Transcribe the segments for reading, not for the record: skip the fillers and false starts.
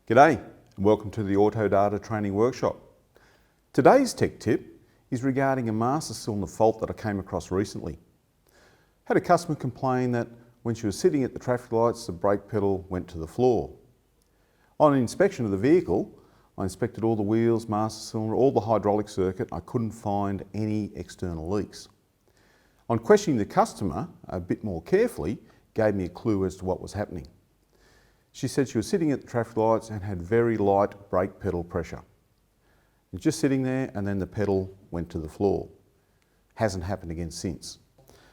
G'day and welcome to the Autodata Training Workshop. Today's tech tip is regarding a master cylinder fault that I came across recently. Had a customer complain that when she was sitting at the traffic lights, the brake pedal went to the floor. On an inspection of the vehicle, I inspected all the wheels, master cylinder, all the hydraulic circuit. I couldn't find any external leaks. On questioning the customer a bit more carefully, gave me a clue as to what was happening. She said she was sitting at the traffic lights and had very light brake pedal pressure. It was just sitting there and then the pedal went to the floor. Hasn't happened again since.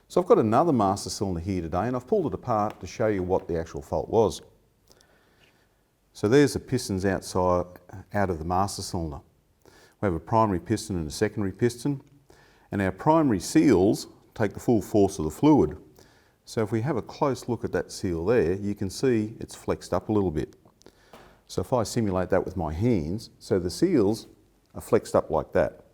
So I've got another master cylinder here today and I've pulled it apart to show you what the actual fault was. So there's the pistons outside, out of the master cylinder. We have a primary piston and a secondary piston, and our primary seals take the full force of the fluid. So if we have a close look at that seal there, you can see it's flexed up a little bit. So if I simulate that with my hands, so the seals are flexed up like that.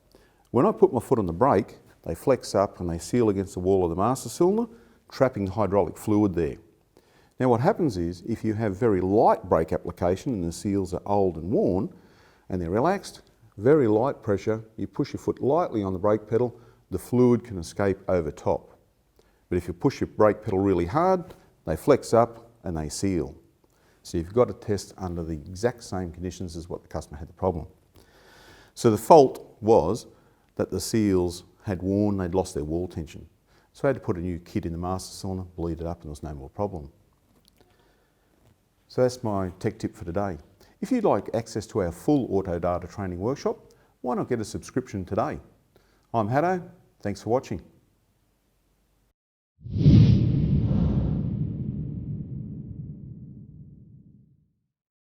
When I put my foot on the brake, they flex up and they seal against the wall of the master cylinder, trapping hydraulic fluid there. Now what happens is, if you have very light brake application and the seals are old and worn, and they're relaxed, very light pressure, you push your foot lightly on the brake pedal, the fluid can escape over top. But if you push your brake pedal really hard, they flex up and they seal. So you've got to test under the exact same conditions as what the customer had the problem. So the fault was that the seals had worn, they'd lost their wall tension. So I had to put a new kit in the master cylinder, bleed it up, and there was no more problem. So that's my tech tip for today. If you'd like access to our full Autodata Training Workshop, why not get a subscription today? I'm Hatton, thanks for watching.